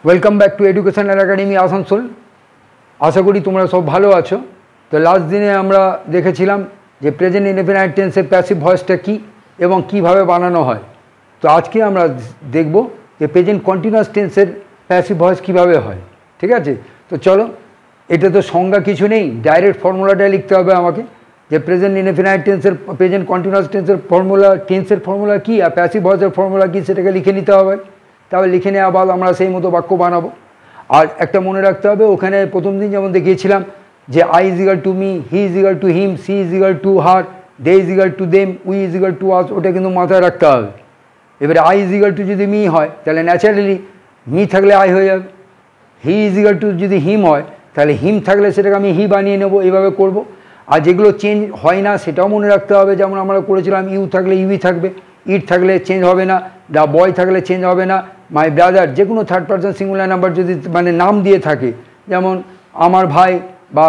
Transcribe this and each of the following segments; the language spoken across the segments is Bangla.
Welcome back to educational academy Asansol. আশা করি তোমরা সব ভালো আছো। তো লাস্ট দিনে আমরা দেখেছিলাম যে প্রেজেন্ট ইনডেফিনাইট টেন্সের প্যাসিভ ভয়েসটা কী এবং কীভাবে বানানো হয়। তো আজকে আমরা দেখব যে প্রেজেন্ট কন্টিনিউয়াস টেন্সের প্যাসিভ ভয়েস কীভাবে হয়। ঠিক আছে, তো চলো, এটা তো সংজ্ঞা কিছু নেই, ডাইরেক্ট ফর্মুলাটাই লিখতে হবে আমাকে যে প্রেজেন্ট ইনডেফিনাইট টেন্সের প্রেজেন্ট কন্টিনিউয়াস টেন্সের ফর্মুলা কী আর প্যাসিভ ভয়েসের ফর্মুলা কী সেটাকে লিখে নিতে হবে। তাহলে লিখে নেওয়া বাদ আমরা সেই মতো বাক্য বানাবো। আর একটা মনে রাখতে হবে, ওখানে প্রথম দিন যেমন দেখিয়েছিলাম যে I is equal to me, he is equal to him, she is equal to her, they is equal to them, we is equal to us, ওটা কিন্তু মাথায় রাখতে হবে। এবারে আই ইজ ইকাল টু যদি মি হয় তাহলে ন্যাচারালি মি থাকলে আই হয়ে যাবে। হি ইজ ইকাল টু যদি হিম হয় তাহলে হিম থাকলে সেটাকে আমি হি বানিয়ে নেবো, এইভাবে করব। আর যেগুলো চেঞ্জ হয় না সেটাও মনে রাখতে হবে, যেমন আমরা করেছিলাম ইউ থাকলে ইউই থাকবে, ইট থাকলে চেঞ্জ হবে না, দ্য বয় থাকলে চেঞ্জ হবে না, মাই ব্রাদার যে কোনো থার্ড পারসন সিঙ্গুলার নাম্বার যদি মানে নাম দিয়ে থাকে, যেমন আমার ভাই বা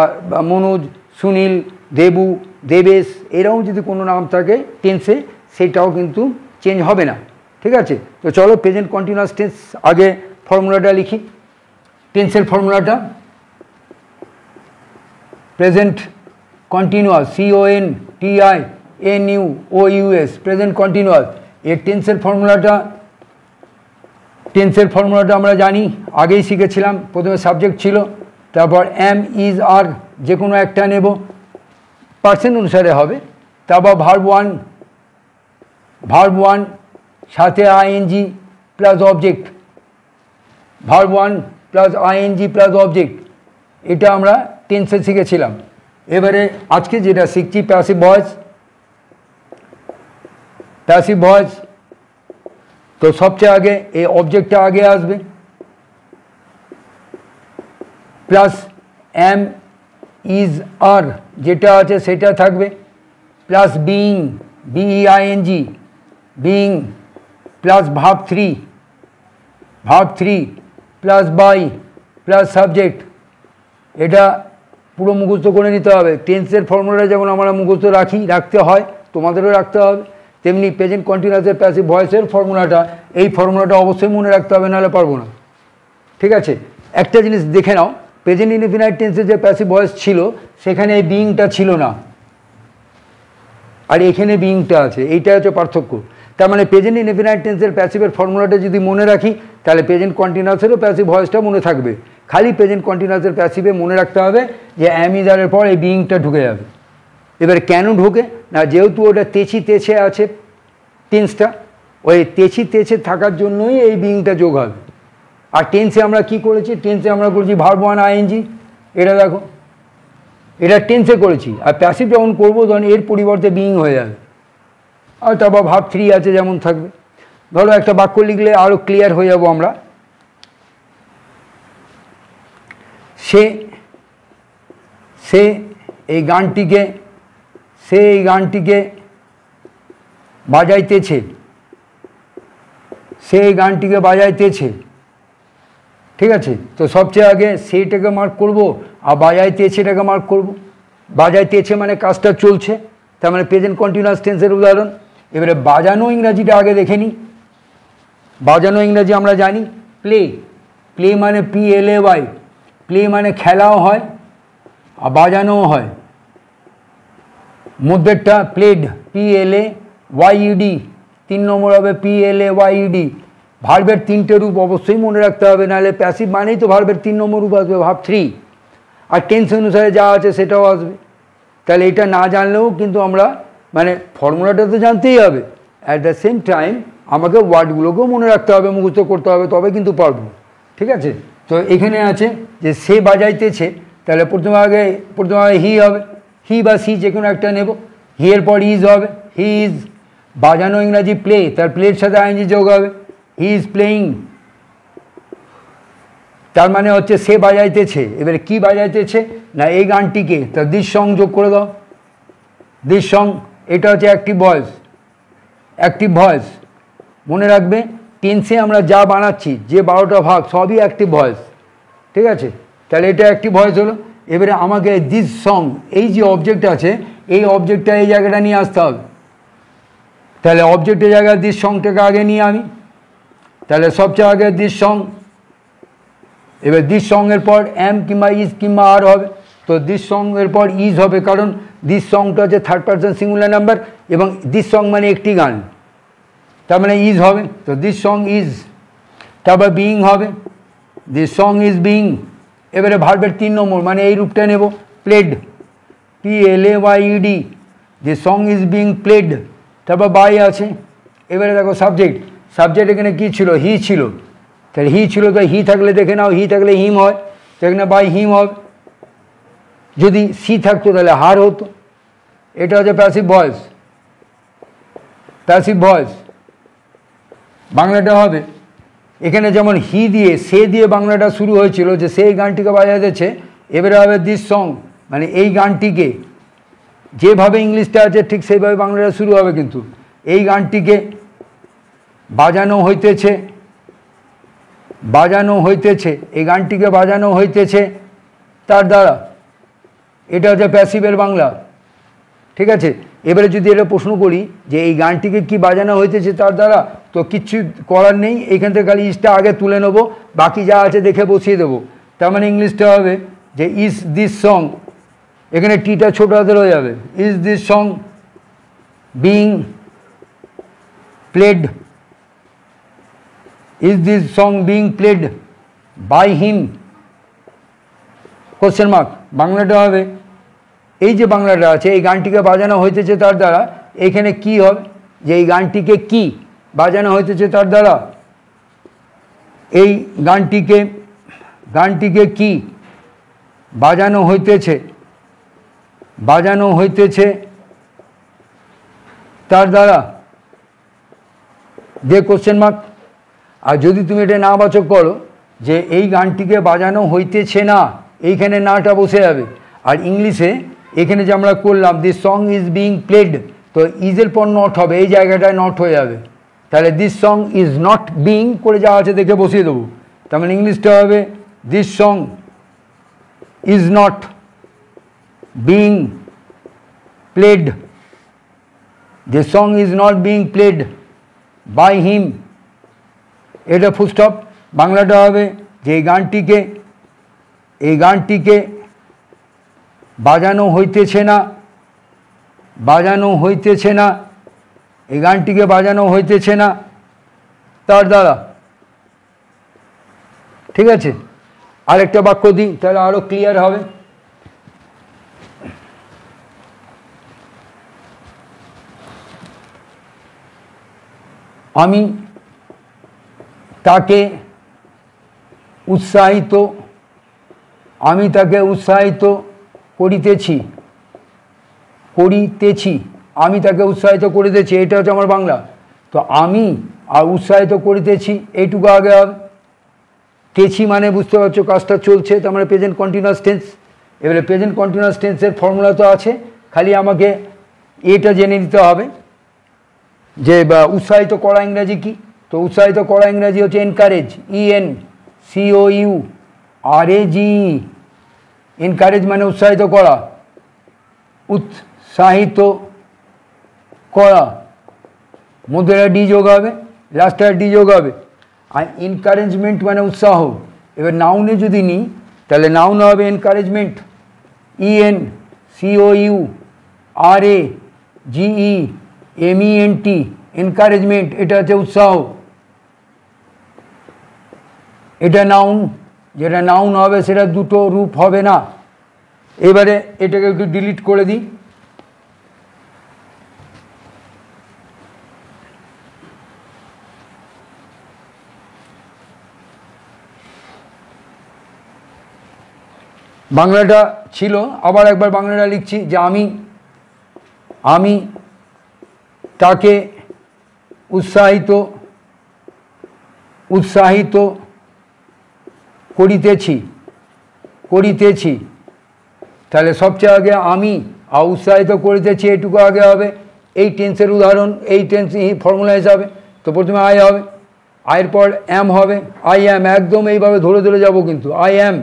মনোজ, সুনীল, দেবু, দেবেশ, এরকম যদি কোনো নাম থাকে টেন্সে সেটাও কিন্তু চেঞ্জ হবে না। ঠিক আছে, তো চলো প্রেজেন্ট কন্টিনিউয়াস টেন্স আগে ফর্মুলাটা লিখি। টেন্সের ফর্মুলাটা present continuous, CONTINUOUS, present continuous. এর টেন্সের ফর্মুলাটা আমরা জানি, আগেই শিখেছিলাম। প্রথমে সাবজেক্ট ছিল, তারপর এম, ইজ, আর যে কোনো একটা নেব, পার্সেন্ট অনুসারে হবে। তারপর ভার্ব ওয়ান সাথে ING plus object, verb one plus ING plus object, এটা আমরা টেন্সে শিখেছিলাম। এবারে আজকে যেটা শিখছি প্যাসিভ ভয়েস। তো সবচেয়ে আগে এই অবজেক্টটা আগে আসবে, প্লাস এম, ইজ, আর যেটা আছে সেটা থাকবে, plus being, BEING, being, plus verb three, plus by, plus subject. এটা পুরো মুখস্থ করে নিতে হবে। টেন্সের ফর্মুলাটা যেমন আমরা মুখস্থ রাখতে হয়, তোমাদেরও রাখতে হবে, তেমনি প্রেজেন্ট কন্টিনিউয়াসের প্যাসিভ ভয়েসের এই ফর্মুলাটা অবশ্যই মনে রাখতে হবে, নাহলে পারবো না। ঠিক আছে, একটা জিনিস দেখে নাও, প্রেজেন্ট ইনডেফিনাইট টেন্সের যে প্যাসিভ ভয়েস ছিল সেখানে এই বিইংটা ছিল না, আর এখানে বিইংটা আছে, এইটা হচ্ছে পার্থক্য। তার মানে প্রেজেন্ট ইনডেফিনাইট টেন্সের প্যাসিভের ফর্মুলাটা যদি মনে রাখি তাহলে প্রেজেন্ট কন্টিনিউয়াসেরও প্যাসিভ ভয়েসটা মনে থাকবে। খালি প্রেজেন্ট কন্টিনিউয়াসের প্যাসিভে মনে রাখতে হবে যে অ্যাম, ইজ, আরের পর এই বিইংটা ঢুকে যাবে। এবার কেন ঢুকে না, যেহেতু ওটা তেছে আছে টেন্সটা, ওই তেছে থাকার জন্যই এই বিইংটা যোগ হবে। আর টেন্সে আমরা কি করেছি, টেন্সে আমরা করেছি ভার্ব ওয়ান ING, এটা দেখো, এটা টেন্সে করেছি। আর প্যাসিভ যখন করবো তখন এর পরিবর্তে বিইং হয়ে যাবে। আর তারপর ভার্ব থ্রি আছে যেমন থাকবে। ধরো একটা বাক্য লিখলে আরও ক্লিয়ার হয়ে যাব আমরা। সে এই গানটিকে বাজাইতেছে, ঠিক আছে। তো সবচেয়ে আগে সেইটাকে মার্ক করব আর বাজাইতেছেটাকে মার্ক করব। বাজাইতেছে মানে কাজটা চলছে, তার মানে প্রেজেন্ট কন্টিনিউয়াস টেন্সের উদাহরণ। এবারে বাজানো ইংরাজিটা আগে দেখে নিই। বাজানো ইংরাজি আমরা জানি প্লে মানে PLAY, প্লে মানে খেলাও হয় আর বাজানোও হয়। মধ্যেরটা প্লেড, PLAYED, 3 নম্বর হবে PLAYED। ভার্বের 3টে রূপ অবশ্যই মনে রাখতে হবে, নাহলে প্যাসিভ মানেই তো ভার্বের 3 নম্বর রূপ আসবে, ভার্ব থ্রি। আর টেন্স অনুসারে যা আছে সেটাও আসবে। তাহলে এটা না জানলেও কিন্তু আমরা মানে ফর্মুলাটা তো জানতেই হবে, অ্যাট দ্য সেম টাইম আমাকে ওয়ার্ডগুলোকেও মনে রাখতে হবে, মুখস্থ করতে হবে, তবে কিন্তু পারবো। ঠিক আছে, তো এখানে আছে যে সে বাজাইতেছে, তাহলে প্রথমে আগে হি হবে, হি বা সি যে কোনো একটা নেব। হি এর পর ইজ হবে, হি ইজ। বাজানো ইংরাজি প্লে, তার প্লের সাথে ING যোগ হবে, হি ইজ প্লেয়িং। তার মানে হচ্ছে সে বাজাইতেছে। এবারে কি বাজাইতেছে না এই গানটিকে, তার দিস সং যোগ করে দাও, দিস সং। এটা হচ্ছে অ্যাক্টিভ ভয়েস। মনে রাখবে টেন্সে আমরা যা বানাচ্ছি, যে 12টা ভাগ সবই অ্যাক্টিভ ভয়েস। ঠিক আছে, তাহলে এটা অ্যাক্টিভ ভয়েস হলো। এবারে আমাকে দিস সং, এই যে অবজেক্ট আছে এই অবজেক্টটা এই জায়গাটা নিয়ে আসতে হবে। তাহলে অবজেক্টের জায়গায় দিস সংটাকে আগে নিয়ে আমি, তাহলে সবচেয়ে আগে দিস সং এবার দিস সঙ্গের পর এম কিংবা ইজ কিংবা আর হবে, তো দিস সঙ্গের পর ইজ হবে, কারণ দিস সংটা হচ্ছে থার্ড পারসন সিঙ্গুলার নাম্বার এবং দিস সং মানে একটি গান, তার মানে ইজ হবে, তো দিস সং ইজ। তারপর বিইং হবে, দিস সং ইজ বিইং। এবারে ভার্বের 3 নম্বর মানে এই রূপটা নেব, played, PLAYED, this song is being played. তারপর বাই আছে। এবারে দেখো সাবজেক্ট, সাবজেক্ট এখানে কী ছিল, হি ছিল, তাহলে হি ছিল, তো হি থাকলে দেখে নাও, হি থাকলে হিম হয়, তো এখানে বাই হিম হবে। যদি সি থাকতো তাহলে হার হতো। এটা হচ্ছে প্যাসিভ ভয়েস। প্যাসিভ ভয়েস বাংলাটা হবে এখানে যেমন হি দিয়ে সে দিয়ে বাংলাটা শুরু হয়েছিল, যে সেই গানটিকে বাজাতেছে, এবারে হবে দিস সং মানে এই গানটিকে, যেভাবে ইংলিশটা আছে ঠিক সেইভাবে বাংলাটা শুরু হবে, কিন্তু এই গানটিকে বাজানো হইতেছে, বাজানো হইতেছে, এই গানটিকে বাজানো হইতেছে তার দ্বারা, এটা হচ্ছে প্যাসিভের বাংলা। ঠিক আছে, এবারে যদি এটা প্রশ্ন করি যে এই গানটিকে কি বাজানো হইতেছে তার দ্বারা, তো কিচ্ছু করার নেই, এখান থেকে খালি ইজটা আগে তুলে নেবো, বাকি যা আছে দেখে বসিয়ে দেবো। তার মানে ইংলিশটা হবে যে ইজ দিস সং, এখানে টিটা ছোট হাতের হয়ে যাবে, is this song being played, is this song being played by him, question mark. বাংলাটা হবে এই যে বাংলাটা আছে, এই গানটিকে বাজানো হইতেছে তার দ্বারা, এখানে কি হবে, যে এই গানটিকে কি বাজানো হইতেছে তার দ্বারা, এই গানটিকে, গানটিকে কি বাজানো হইতেছে, বাজানো হইতেছে তার দ্বারা, যে কোশ্চেন মার্ক। আর যদি তুমি এটা না বাচক করো যে এই গানটিকে বাজানো হইতেছে না, এইখানে নাটা বসে যাবে। আর ইংলিশে এখানে যে আমরা করলাম this song is being played, তো ইজের পর নট হবে, এই জায়গাটায় নট হয়ে যাবে, তাহলে this song is not being করে যা আছে দেখে বসিয়ে দেবো। তার মানে ইংলিশটা হবে this song is not being played, this song is not being played by him, এটা ফুল স্টপ। বাংলাটা হবে যে এই গানটিকে, এই গানটিকে বাজানো হইতেছে না, বাজানো হইতেছে না, এই গানটিকে বাজানো হইতেছে না তার দ্বারা। ঠিক আছে, আরেকটা বাক্য দিই তাহলে আরও ক্লিয়ার হবে। আমি তাকে উৎসাহিত, আমি তাকে উৎসাহিত করিতেছি, করিতেছি, আমি তাকে উৎসাহিত করিতেছি, এটা হচ্ছে আমার বাংলা। তো আমি আর উৎসাহিত করিতেছি এইটুকু আগে হবে, তেছি মানে বুঝতে পারছো কাজটা চলছে, তার মানে প্রেজেন্ট কন্টিনিউয়াস টেন্স। এবারে প্রেজেন্ট কন্টিনিউয়াস টেন্সের ফর্মুলা তো আছে, খালি আমাকে এটা জেনে নিতে হবে যে উৎসাহিত করা ইংরাজি কি। তো উৎসাহিত করা ইংরাজি হচ্ছে এনকারেজ, ENCOURAGE, এনকারেজ মানে উৎসাহিত করা, উৎসাহিত করা, মধ্যে ডি যোগ হবে, লাস্টে ডি যোগ হবে। আর এনকারেজমেন্ট মানে উৎসাহ। এবার নাউনে যদি নিই তাহলে নাউন হবে এনকারেজমেন্ট, ENCOURAGEMENT, এনকারেজমেন্ট, এটা হচ্ছে উৎসাহ, এটা নাউন। যেটা নাউন হবে সেটা দুটো রূপ হবে না। এবারে এটাকে একটু ডিলিট করে দিই। বাংলাটা ছিল, আবার একবার বাংলাটা লিখছি যে আমি তাকে উৎসাহিত করিতেছি, তাহলে সবচেয়ে আগে আমি আর উৎসাহিত করিতেছি এটুকু আগে হবে। এই টেন্সের উদাহরণ, এই টেন্স ফর্মুলা হিসাবে, তো প্রথমে আই হবে, আয়ের পর অ্যাম হবে, আই অ্যাম, একদম এইভাবে ধরে ধরে যাব কিন্তু, আই অ্যাম।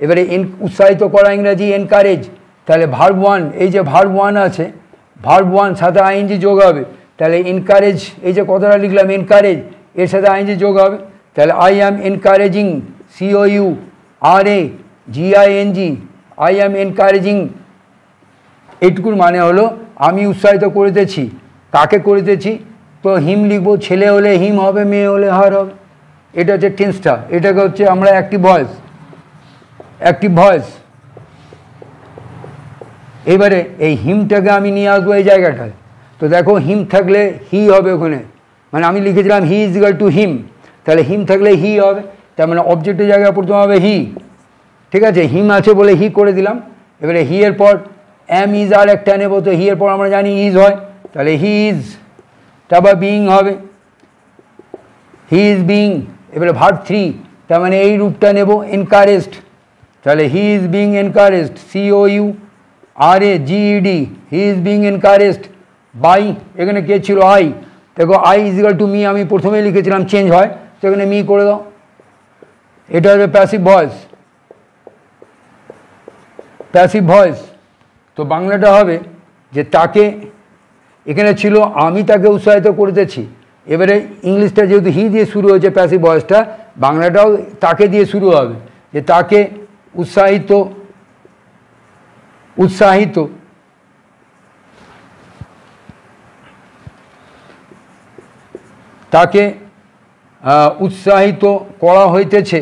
এবারে উৎসাহিত করা ইংরাজি এনকারেজ, তাহলে ভার্ব ওয়ান, এই যে ভার্ব ওয়ান আছে, ভার্ব ওয়ান সাথে আইএনজি যোগ হবে, তাহলে এনকারেজ, এই যে কথাটা লিখলাম এনকারেজ, এর সাথে আইএনজি যোগ হবে, তাহলে I am encouraging, RAGING, I am encouraging, এইটুকুর মানে হলো আমি উৎসাহিত করিতেছি। কাকে করিতেছি? তো হিম লিখবো, ছেলে হলে হিম হবে, মেয়ে হলে হার হবে। এটা হচ্ছে টেন্সটা, এটাকে হচ্ছে আমরা অ্যাক্টিভ ভয়েস, অ্যাক্টিভ ভয়েস। এবারে এই হিমটাকে আমি নিয়ে আসবো এই জায়গাটায়। তো দেখো হিম থাকলে হি হবে ওখানে, মানে আমি লিখেছিলাম he is equal to him, তাহলে হিম থাকলে হি হবে, তার মানে অবজেক্টের জায়গায় প্রথমে হবে হি। ঠিক আছে, হিম আছে বলে হি করে দিলাম। এবারে হি এর পর এম ইজ আর একটা নেব, তো হি এর পর আমরা জানি ইজ হয়, তাহলে হি ইজ, তারপর বিইং হবে, হি ইজ বিইং। এবারে ভার্ব 3, তার মানে এই রূপটা নেব এনকারেজড, তাহলে he is being encouraged, COURAGED, he is being encouraged by, এখানে কে ছিল? আই। দেখো I is equal to me, আমি প্রথমেই লিখেছিলাম চেঞ্জ হয়, তো এখানে মি করে দাও। এটা হচ্ছে প্যাসিভ ভয়েস, প্যাসিভ ভয়েস। তো বাংলাটা হবে যে তাকে, এখানে ছিল আমি তাকে উৎসাহিত করিতেছি। এবারে ইংলিশটা যেহেতু হি দিয়ে শুরু হয়েছে প্যাসিভ ভয়েসটা, বাংলাটাও তাকে দিয়ে শুরু হবে, যে তাকে উৎসাহিত, উৎসাহিত, তাকে উৎসাহিত করা হইতেছে,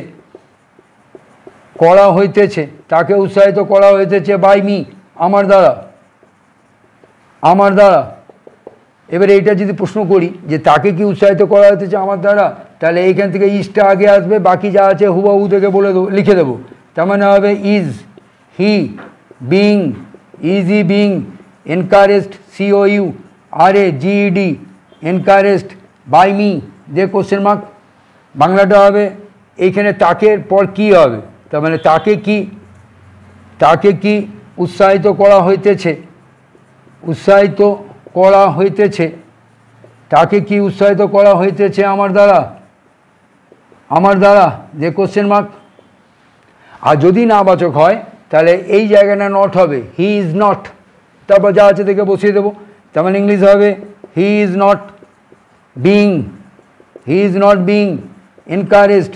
করা হইতেছে, তাকে উৎসাহিত করা হইতেছে বাই মি, আমার দ্বারা, আমার দ্বারা। এবারে এইটা যদি প্রশ্ন করি যে তাকে কি উৎসাহিত করা হইতেছে আমার দ্বারা, তাহলে এইখান থেকে ইজটা আগে আসবে, বাকি যা আছে হুবাহু থেকে বলে দেবো, লিখে দেবো। তার মানে হবে is he being, is he being encouraged, COURAGED, encouraged by me, যে কোশ্চেন মার্ক। বাংলাটা হবে এইখানে তাকের পর কি হবে, তার মানে তাকে কি, তাকে কি উৎসাহিত করা হইতেছে, উৎসাহিত করা হইতেছে, তাকে কি উৎসাহিত করা হইতেছে আমার দ্বারা, আমার দ্বারা, যে কোশ্চেন মার্ক। আর যদি নাবাচক হয় তাহলে এই জায়গাটা নট হবে, হি ইজ নট, তারপর যা আছে থেকে বসিয়ে দেবো। তার মানে ইংলিশ হবে he is not being, he is not being encouraged,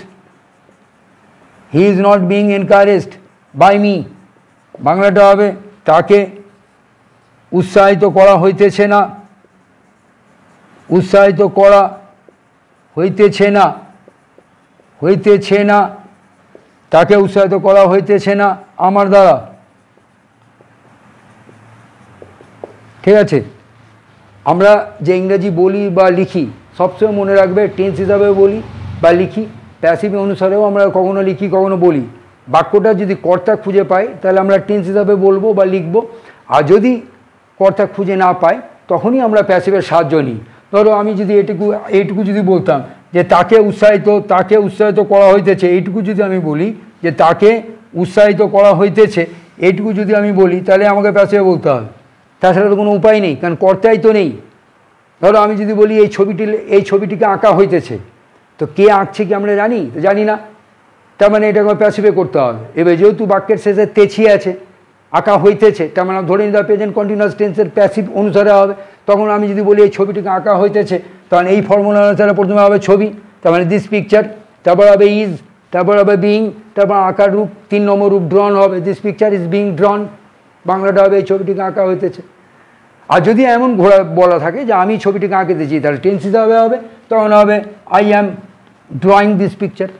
he is not being encouraged by me. বাংলাটা হবে তাকে উৎসাহিত করা হইতেছে না, উৎসাহিত করা হইতেছে না, হইতেছে না, তাকে উৎসাহিত করা হইতেছে না আমার দ্বারা। ঠিক আছে, আমরা যে ইংরেজি বলি বা লিখি সবসময় মনে রাখবে টেন্স হিসাবে বলি বা লিখি, প্যাসিভ অনুসারেও আমরা কখনো লিখি কখনো বলি। বাক্যটা যদি কর্তা খুঁজে পাই তাহলে আমরা টেন্স হিসাবে বলবো বা লিখব, আর যদি কর্তা খুঁজে না পাই তখনই আমরা প্যাসিভের সাহায্য নিই। ধরো আমি যদি এইটুকু যদি বলতাম যে তাকে উৎসাহিত করা হইতেছে, এইটুকু যদি আমি বলি যে তাকে উৎসাহিত করা হইতেছে, এইটুকু যদি আমি বলি তাহলে আমাকে প্যাসিভে বলতে হবে, তাছাড়া তো কোনো উপায় নেই, কারণ কর্তাই তো নেই। ধরো আমি যদি বলি এই ছবিটিকে আঁকা হইতেছে, তো কে আঁকছে কি আমরা জানি? তো জানি না, তার মানে এটাকে প্যাসিভে করতে হবে। এবার যেহেতু বাক্যের শেষে তেছি আছে, আঁকা হইতেছে, তার মানে ধরে নিতে হবে প্রেজেন্ট কন্টিনিউয়াস টেন্সের প্যাসিভ অনুসারে হবে। তখন আমি যদি বলি এই ছবিটিকে আঁকা হইতেছে, তখন এই ফর্মুলা অনুসারে প্রথমে হবে ছবি, তার মানে দিস পিকচার, তারপর হবে ইজ, তারপর হবে বিইং, তারপর আঁকার রূপ 3 নম্বর রূপ ড্রন হবে, দিস পিকচার ইজ বিইং ড্রন। বাংলাটা হবে এই ছবিটিকে আঁকা হইতেছে। আর যদি এমন বলা থাকে যে আমি ছবিটিকে আঁকিতেছি, তাহলে টেন্স হিসাবে হবে, তখন হবে I am drawing this picture.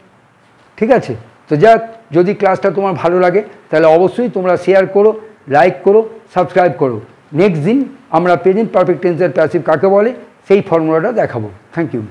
ঠিক আছে, তো যাক, যদি ক্লাসটা তোমার ভালো লাগে তাহলে অবশ্যই তোমরা শেয়ার করো, লাইক করো, সাবস্ক্রাইব করো। নেক্সট দিন আমরা প্রেজেন্ট পারফেক্ট টেন্সের প্যাসিভ কাকে বলে সেই ফর্মুলাটা দেখাবো। Thank you.